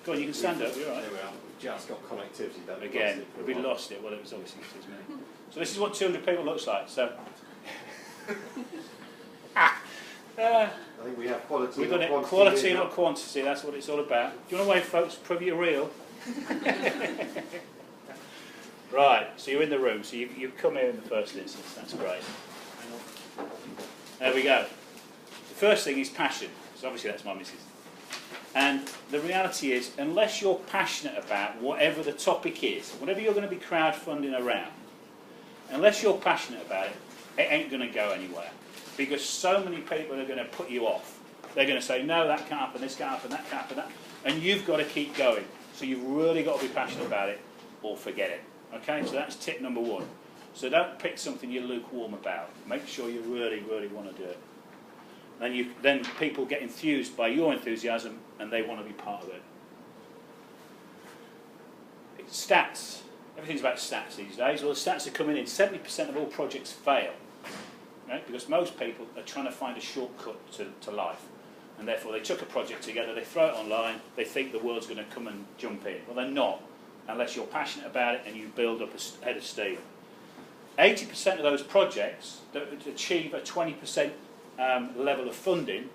Go on, you can stand up, you're all right. There we are. We've just got connectivity, don't we? Again, we lost it. Well, it was obviously it was me. So this is what 200 people looks like. So I think we have quality. we've got it. Quality, not quantity. That's what it's all about. Do you want to wave, folks? Prove you're real. Right. So you're in the room. So you've come here in the first instance. That's great. There we go. The first thing is passion. So obviously that's my missus. And the reality is, unless you're passionate about whatever the topic is, whatever you're going to be crowdfunding around, unless you're passionate about it, it ain't going to go anywhere. Because so many people are going to put you off. They're going to say, no, that can't happen, this can't happen, that can't happen, that. And you've got to keep going. So you've really got to be passionate about it, or forget it. Okay, so that's tip number one. So don't pick something you're lukewarm about. Make sure you really, really want to do it. Then people get enthused by your enthusiasm and they want to be part of it. It's stats. Everything's about stats these days. Well, the stats are coming in. 70% of all projects fail. Right? Because most people are trying to find a shortcut to life. And therefore they took a project together, they throw it online, they think the world's going to come and jump in. Well, they're not, unless you're passionate about it and you build up a head of steam. 80% of those projects that achieve a 20% level of funding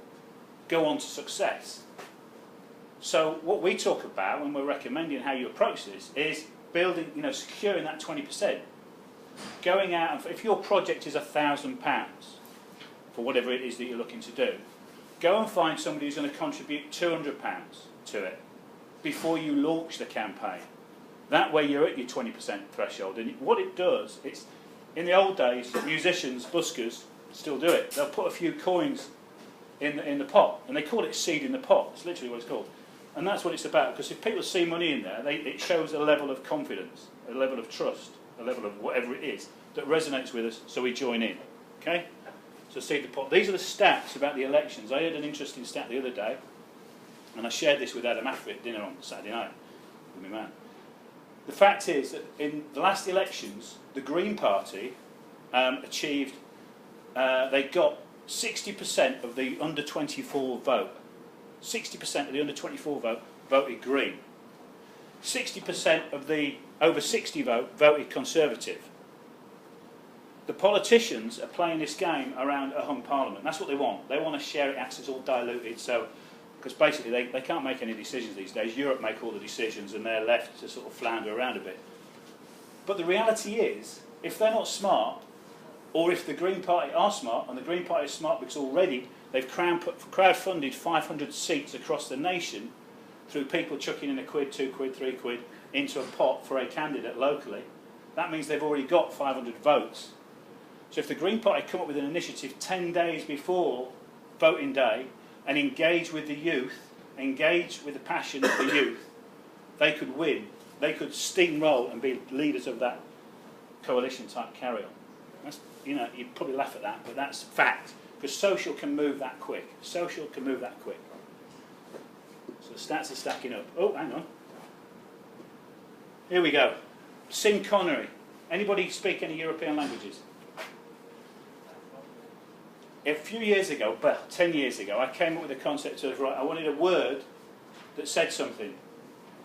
go on to success. So what we talk about when we're recommending how you approach this is building, securing that 20%. Going out, and if your project is £1,000 for whatever it is that you're looking to do, go and find somebody who's going to contribute £200 to it before you launch the campaign. That way you're at your 20% threshold. And what it does, it's, in the old days, musicians, buskers, still do it. They'll put a few coins in the pot, and they call it seed in the pot. It's literally what it's called. And that's what it's about, because if people see money in there, it shows a level of confidence, a level of trust, a level of whatever it is that resonates with us, so we join in. Okay? So seed the pot. These are the stats about the elections. I heard an interesting stat the other day, and I shared this with Adam After at dinner on Saturday night with my man. The fact is that in the last elections, the Green Party achieved, they got 60% of the under 24 vote. 60% of the under 24 vote voted Green. 60% of the over 60 vote voted Conservative. The politicians are playing this game around a hung parliament. That's what they want. They want to share it, access all diluted, so because basically they can't make any decisions these days. Europe make all the decisions and they're left to sort of flounder around a bit. But the reality is, if they're not smart, or if the Green Party are smart, and the Green Party is smart because already they've crowdfunded 500 seats across the nation through people chucking in £1, £2, £3 into a pot for a candidate locally, that means they've already got 500 votes. So if the Green Party come up with an initiative 10 days before voting day and engage with the youth, engage with the passion of the youth, they could win. They could steamroll and be leaders of that coalition type carry-on. That's, you'd probably laugh at that, but that's fact. Because social can move that quick. Social can move that quick. So the stats are stacking up. Oh, hang on. Here we go. Sin Connery. Anybody speak any European languages? A few years ago, 10 years ago, I came up with the concept of, right, I wanted a word that said something,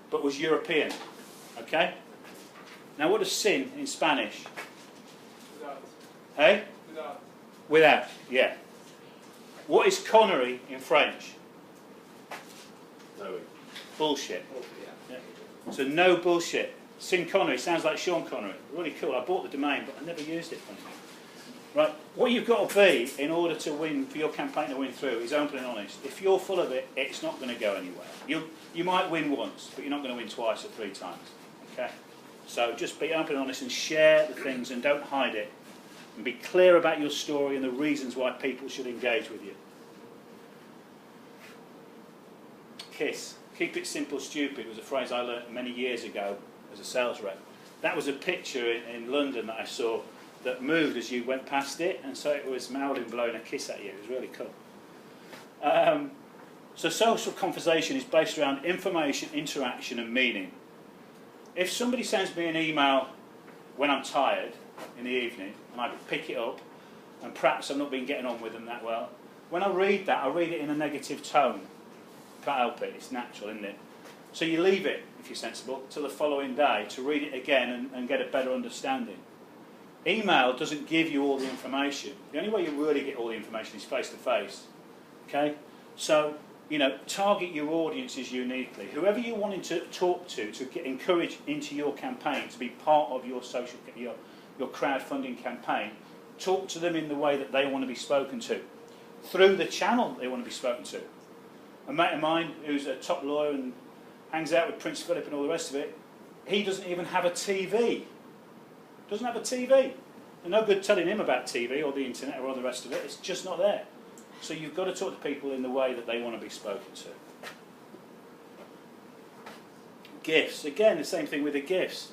but was European. Okay? Now what is sin in Spanish? Without. Hey? Without. Without, yeah. What is Connery in French? No. Bullshit. Oh, yeah. Yeah. So no bullshit. Sin Connery sounds like Sean Connery. Really cool. I bought the domain, but I never used it for anything. Right, what you've got to be in order to win, for your campaign to win through, is open and honest. If you're full of it, it's not going to go anywhere. You might win once, but you're not going to win twice or 3 times. Okay? So just be open and honest and share the things and don't hide it. And be clear about your story and the reasons why people should engage with you. KISS. Keep it simple, stupid was a phrase I learnt many years ago as a sales rep. That was a picture in London that I saw that moved as you went past it, and so it was Marilyn blowing a kiss at you. It was really cool. So social conversation is based around information, interaction and meaning. If somebody sends me an email when I'm tired in the evening, and I pick it up, and perhaps I've not been getting on with them that well, when I read that, I read it in a negative tone. Can't help it, it's natural, isn't it? So you leave it, if you're sensible, till the following day to read it again and get a better understanding. Email doesn't give you all the information. The only way you really get all the information is face to face. Okay? So, target your audiences uniquely. Whoever you're wanting to talk to get encouraged into your campaign to be part of your your crowdfunding campaign, talk to them in the way that they want to be spoken to, through the channel they want to be spoken to. A mate of mine who's a top lawyer and hangs out with Prince Philip and all the rest of it, he doesn't even have a TV. Doesn't have a TV. There's no good telling him about TV or the internet or all the rest of it. It's just not there. So you've got to talk to people in the way that they want to be spoken to. Gifts. Again, the same thing with the gifts.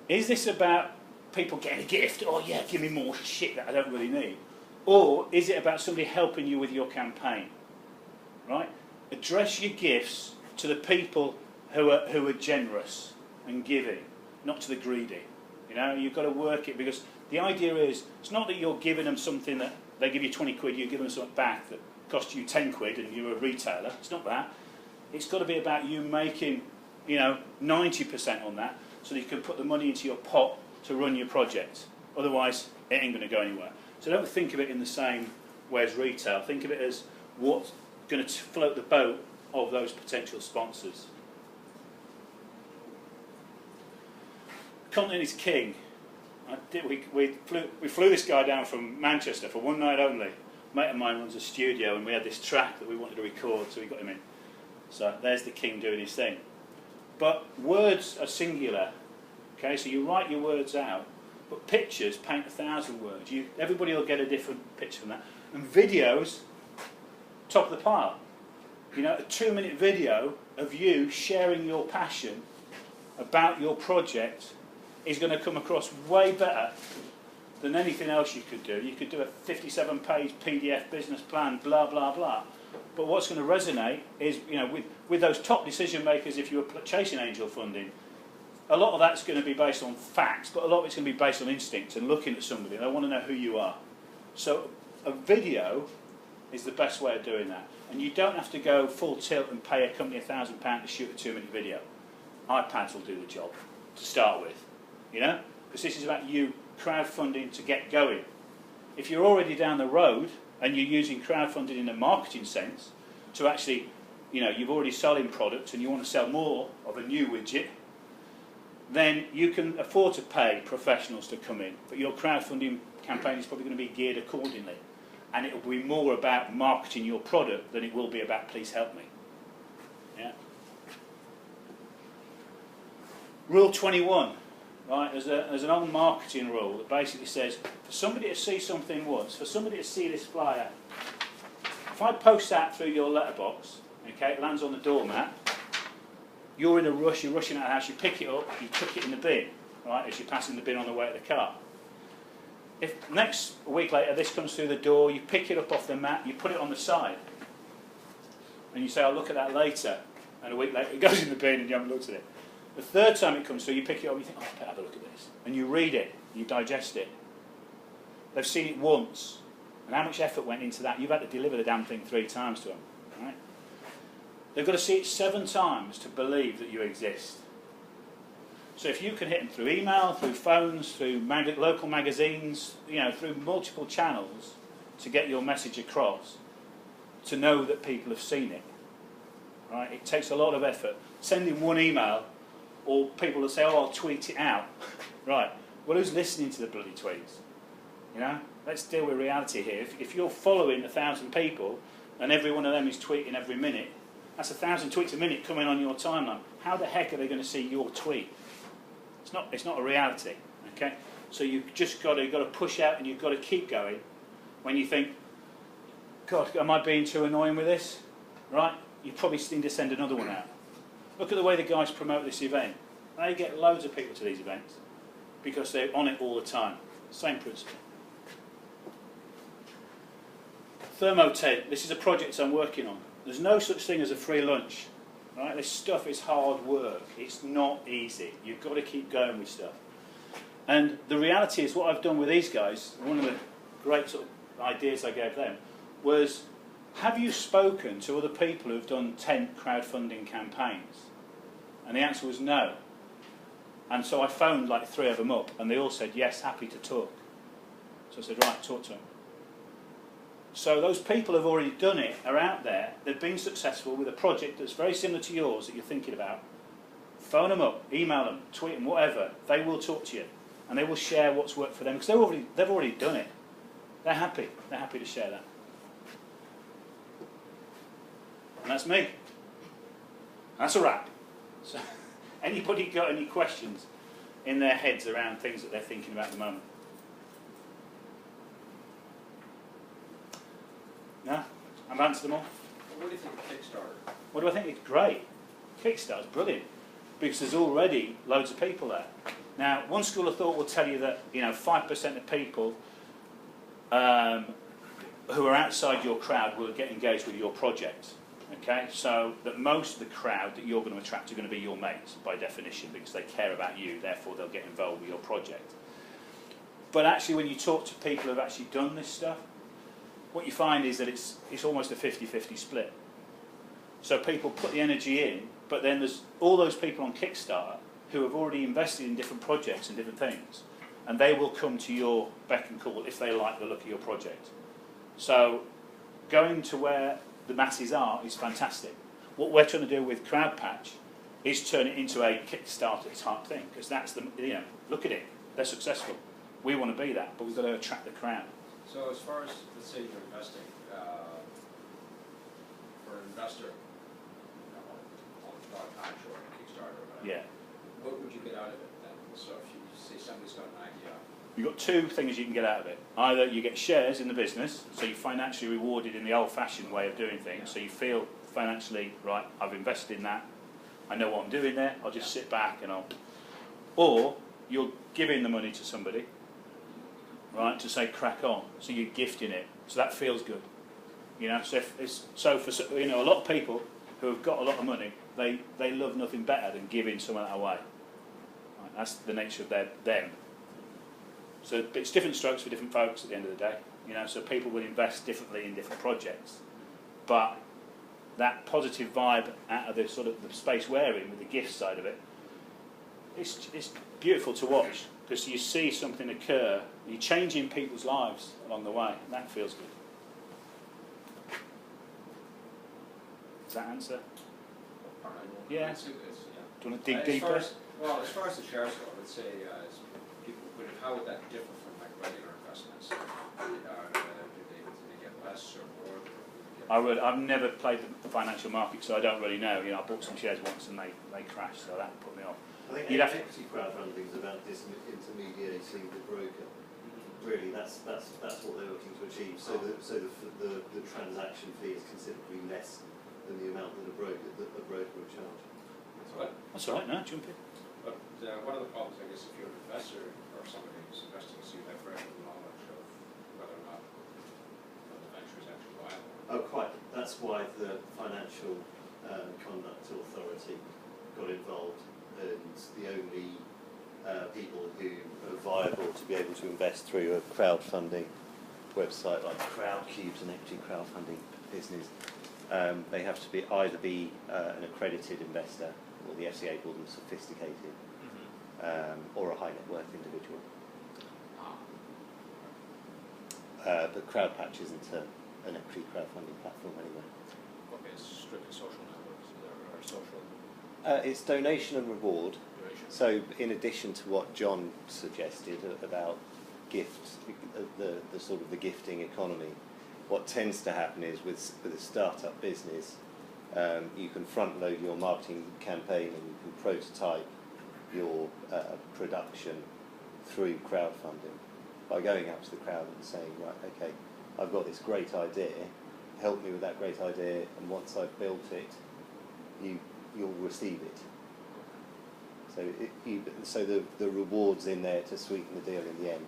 Is this about people getting a gift? Oh yeah, give me more shit that I don't really need. Or is it about somebody helping you with your campaign? Right? Address your gifts to the people who are generous and giving, not to the greedy. You've got to work it, because the idea is, it's not that you're giving them something that they give you 20 quid, you give them something back that costs you 10 quid and you're a retailer. It's not that. It's got to be about you making, 90% on that, so that you can put the money into your pot to run your project. Otherwise, it ain't going to go anywhere. So don't think of it in the same way as retail. Think of it as what's going to float the boat of those potential sponsors. Content is king. We flew this guy down from Manchester for one night only. A mate of mine runs a studio, and we had this track that we wanted to record, so we got him in. So there's the king doing his thing. But words are singular. Okay, so you write your words out, but pictures paint 1,000 words. Everybody will get a different picture from that. And videos, top of the pile. A 2-minute video of you sharing your passion about your project is going to come across way better than anything else you could do. You could do a 57-page PDF business plan, blah, blah, blah. But what's going to resonate is, with those top decision makers, if you were chasing angel funding, a lot of that's going to be based on facts, but a lot of it's going to be based on instinct and looking at somebody. They want to know who you are. So a video is the best way of doing that. And you don't have to go full tilt and pay a company £1,000 to shoot a 2-minute video. iPads will do the job to start with. Because this is about you crowdfunding to get going. If you're already down the road and you're using crowdfunding in a marketing sense to actually, you've already selling products and you want to sell more of a new widget, then you can afford to pay professionals to come in. But your crowdfunding campaign is probably going to be geared accordingly. And it will be more about marketing your product than it will be about please help me. Yeah. Rule 21. Right, there's an old marketing rule that basically says, for somebody to see something once, for somebody to see this flyer, if I post that through your letterbox, okay, it lands on the doormat, you're in a rush, you're rushing out of the house, you pick it up, you chuck it in the bin, right, as you're passing the bin on the way to the car. If next week later this comes through the door, you pick it up off the mat, you put it on the side, and you say, I'll look at that later, and a week later it goes in the bin and you haven't looked at it. The third time it comes through, you pick it up and you think, I better have a look at this. And you read it, you digest it. They've seen it once. And how much effort went into that? You've had to deliver the damn thing 3 times to them. Right? They've got to see it 7 times to believe that you exist. So if you can hit them through email, through phones, through local magazines, through multiple channels to get your message across, to know that people have seen it. Right? It takes a lot of effort. Sending one email, or people will say, I'll tweet it out. Right, well, who's listening to the bloody tweets? Let's deal with reality here. If you're following 1,000 people, and every one of them is tweeting every minute, that's 1,000 tweets a minute coming on your timeline. How the heck are they going to see your tweet? It's not a reality, okay? So you've just got to push out, and you've got to keep going. When you think, God, am I being too annoying with this? Right, you probably need to send another one out. Look at the way the guys promote this event. They get loads of people to these events because they're on it all the time. Same principle. Thermotape. This is a project I'm working on. There's no such thing as a free lunch. Right? This stuff is hard work. It's not easy. You've got to keep going with stuff. And the reality is, what I've done with these guys, one of the great sort of ideas I gave them, was have you spoken to other people who've done 10 crowdfunding campaigns? And the answer was no. And so I phoned like 3 of them up, and they all said, yes, happy to talk. So I said, right, talk to them. So those people who've already done it are out there. They've been successful with a project that's very similar to yours that you're thinking about. Phone them up, email them, tweet them, whatever. They will talk to you, and they will share what's worked for them, because they've already done it. They're happy. They're happy to share that. And that's me. That's a wrap. So, anybody got any questions in their heads around things that they're thinking about at the moment? No? I've answered them all. Well, what do you think of Kickstarter? What do I think? It's great. Kickstarter's brilliant because there's already loads of people there. Now, one school of thought will tell you that 5% of people who are outside your crowd will get engaged with your project. Okay, so that most of the crowd that you're going to attract are going to be your mates by definition, because they care about you, therefore they'll get involved with your project. But actually, when you talk to people who've actually done this stuff, what you find is that it's almost a 50-50 split. So people put the energy in, but then there's all those people on Kickstarter who have already invested in different projects and different things, and they will come to your beck and call if they like the look of your project. So going to where the masses are is fantastic. What we're trying to do with Crowdpatch is turn it into a Kickstarter type thing, because that's the, look at it, they're successful. We want to be that, but we've got to attract the crowd. So as far as, let's say you're investing, for an investor, on Crowdpatch or on Kickstarter or whatever, Yeah. what would you get out of it then? So if you say somebody's got an idea. You've got 2 things you can get out of it. Either you get shares in the business, so you're financially rewarded in the old-fashioned way of doing things, so you feel financially, right, I've invested in that, I know what I'm doing there, I'll just sit back and Or you're giving the money to somebody, right, to say crack on, so you're gifting it, so that feels good. So for a lot of people who have got a lot of money, they love nothing better than giving some of that away. Right, that's the nature of them. So it's different strokes for different folks at the end of the day. So people will invest differently in different projects. But that positive vibe out of the sort of the space we're in with the gift side of it, it's beautiful to watch, because you see something occur, you're changing people's lives along the way, and that feels good. Does that answer? Yeah. It's, yeah. Do you want to dig As deeper? far as the shares go, let's say people put it, how would that differ from like regular investments? Do they get less or more? I've never played the financial market, so I don't really know. I bought some shares once and they crashed, so that put me off. I think equity crowdfunding is about disintermediating the broker. Really, that's what they're looking to achieve. So the transaction fee is considerably less than the amount that a broker would charge. That's all right. No, jump in. But one of the problems, I guess, if you're an investor or somebody who's investing, is you have very little knowledge of whether or not the venture is actually viable. Oh, quite. That's why the Financial Conduct Authority got involved, and the only people who are viable to be able to invest through a crowdfunding website like Crowdcube's an equity crowdfunding business, they have to either be an accredited investor, or the FCA call them sophisticated, or a high net worth individual. But Crowdpatch isn't an equity crowdfunding platform anyway. Okay, it's strictly social networks, or social. It's donation and reward. Donation. So, in addition to what John suggested about gifts, the sort of the gifting economy, what tends to happen is with a startup business, you can front load your marketing campaign and you can prototype your production through crowdfunding by going up to the crowd and saying, right, okay, I've got this great idea, help me with that great idea, and once I've built it, you'll receive it. So the reward's in there to sweeten the deal in the end,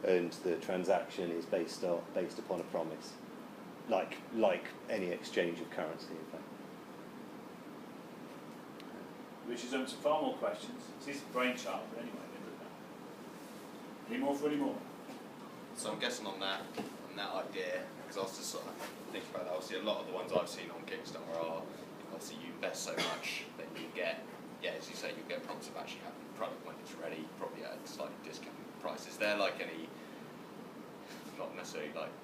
and the transaction is based upon a promise, like any exchange of currency, in fact. Which is some far more questions. This is brain sharp, but anyway, end of that. Any more for any more? So I'm guessing on that that idea, because I was just sort of thinking about that. Obviously, a lot of the ones I've seen on Kickstarter are, obviously, you invest so much that you get, as you say, you get prompts of actually having the product when it's ready, probably at slightly discounted prices. Is there like any, not necessarily like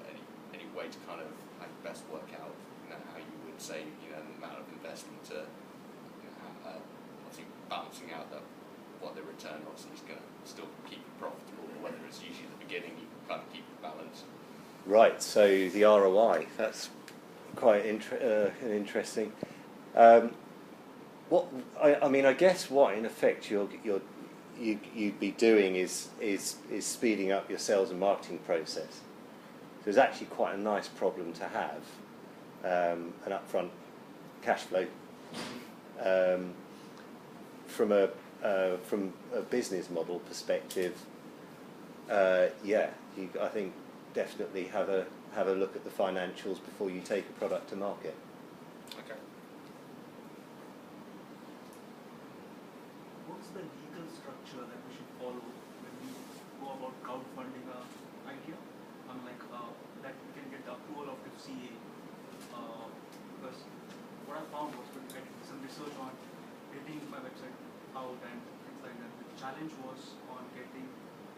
any way to kind of like best work out, how you would say, the amount of investment to, obviously balancing out what the return obviously is going to still keep it profitable, or whether it's usually at the beginning you can kind of keep it balanced. Right, so the ROI, that's quite interesting. I guess what in effect you'd be doing is speeding up your sales and marketing process. So it's actually quite a nice problem to have, an upfront cash flow. From a business model perspective, I think definitely have a look at the financials before you take a product to market. Okay. What's the legal structure that we should follow when we go about crowdfunding an idea? That we can get the approval of FCA. Because what I found was when I did some research on getting my website out and things like that, the challenge was on getting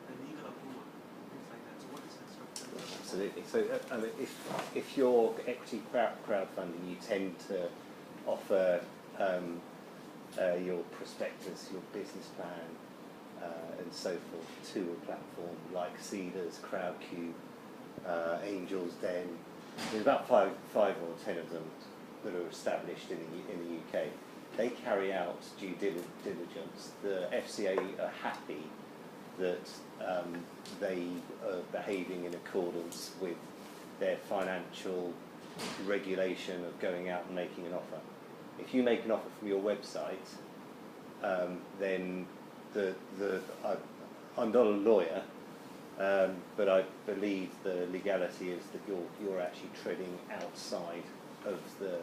the legal approval, things like that. So what is that structure? Absolutely. So if you're equity crowdfunding, you tend to offer your prospectus, your business plan, and so forth to a platform like Seedrs, Crowdcube, Angel's Den. There's about five or 10 of them that are established in the UK. They carry out due diligence. The FCA are happy that they are behaving in accordance with their financial regulation of going out and making an offer. If you make an offer from your website, then I'm not a lawyer, but I believe the legality is that you're actually treading outside of the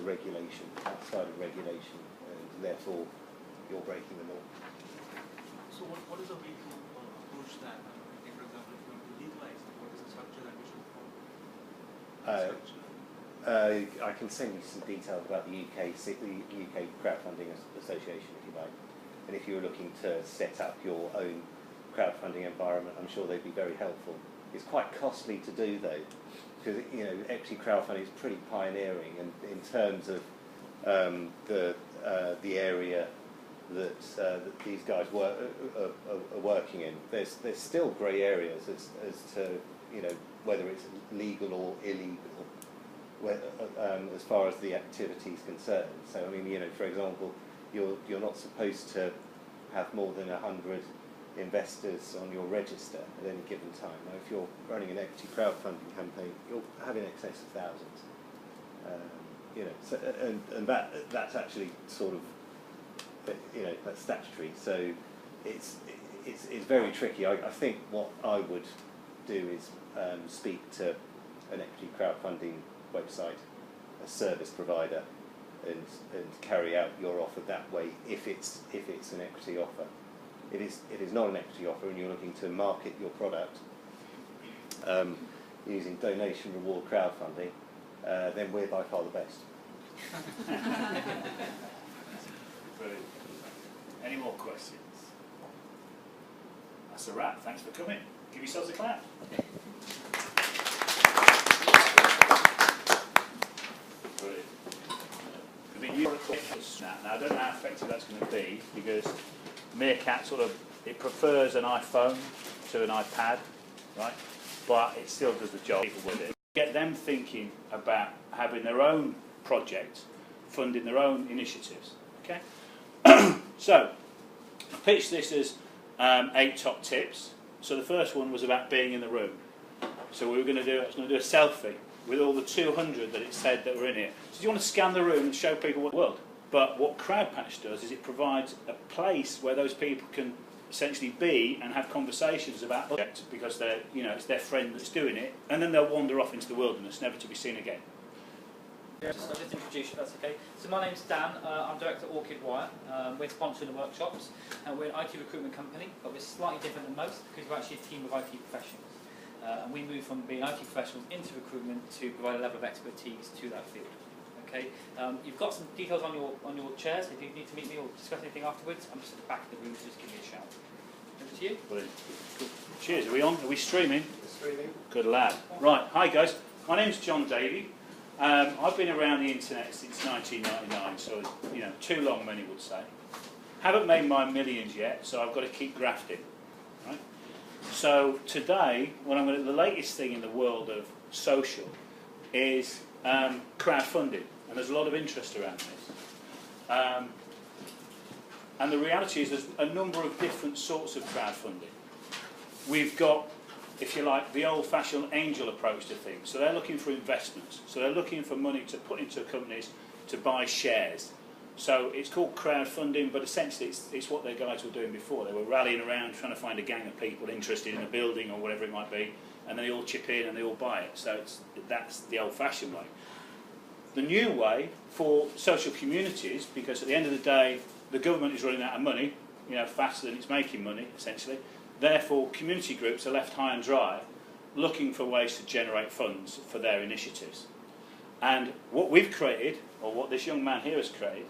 regulation, outside of regulation, and therefore you're breaking the law. So what is a way to approach that? For example, if you want to legalize it, what is the structure that we should follow? I can send you some details about the UK Crowdfunding Association if you like. And if you're looking to set up your own crowdfunding environment, I'm sure they'd be very helpful. It's quite costly to do though, because equity crowdfunding is pretty pioneering, and in terms of the area that these guys are working in, there's still grey areas as to whether it's legal or illegal, as far as the activity is concerned. So for example, you're not supposed to have more than 100 investors on your register at any given time. Now, if you're running an equity crowdfunding campaign, you'll have in excess of thousands. And that's actually sort of that's statutory. So it's very tricky. I think what I would do is speak to an equity crowdfunding website, a service provider, and carry out your offer that way if it's an equity offer. If it is not an equity offer and you're looking to market your product using donation reward crowdfunding, then we're by far the best. Brilliant. Any more questions? That's a wrap. Thanks for coming. Give yourselves a clap. Brilliant. Now, I don't know how effective that's going to be, because Meerkat it prefers an iPhone to an iPad, right? But it still does the job. People with it. Get them thinking about having their own projects, funding their own initiatives. Okay. So, I pitched this as 8 top tips. So the first one was about being in the room. So I was going to do a selfie with all the 200 that it said that were in it. So you want to scan the room and show people what the world. But what Crowdpatch does is it provides a place where those people can essentially be and have conversations about projects, because it's their friend that's doing it, and then they'll wander off into the wilderness, never to be seen again. I'll just introduce you, if that's okay. So my name's Dan, I'm Director at Orchid Wire. We're sponsoring the workshops, and we're an IT recruitment company, but we're slightly different than most because we're actually a team of IT professionals. And we move from being IT professionals into recruitment to provide a level of expertise to that field. Okay, you've got some details on your chairs. If you need to meet me or discuss anything afterwards, I'm just at the back of the room, so just give me a shout. Over to you. Brilliant. Cool. Cheers. Are we on? Are we streaming? Streaming. Good lad. Right. Hi guys. My name's Jon Davey. I've been around the internet since 1999, so too long, many would say. Haven't made my millions yet, so I've got to keep grafting. Right? So today, the latest thing in the world of social is crowdfunding, and there's a lot of interest around this. And the reality is there's a number of different sorts of crowdfunding. We've got, if you like, the old-fashioned angel approach to things. So they're looking for investments. So they're looking for money to put into companies to buy shares. So it's called crowdfunding, but essentially it's what their guys were doing before. They were rallying around trying to find a gang of people interested in a building or whatever it might be, and they all chip in and they all buy it. So that's the old-fashioned way. The new way for social communities, because at the end of the day, the government is running out of money, faster than it's making money, essentially. Therefore, community groups are left high and dry, looking for ways to generate funds for their initiatives. And what we've created, or what this young man here has created,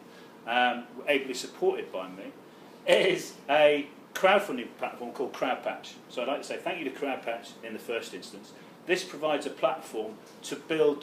ably supported by me, is a crowdfunding platform called Crowdpatch. So I'd like to say thank you to Crowdpatch in the first instance. This provides a platform to build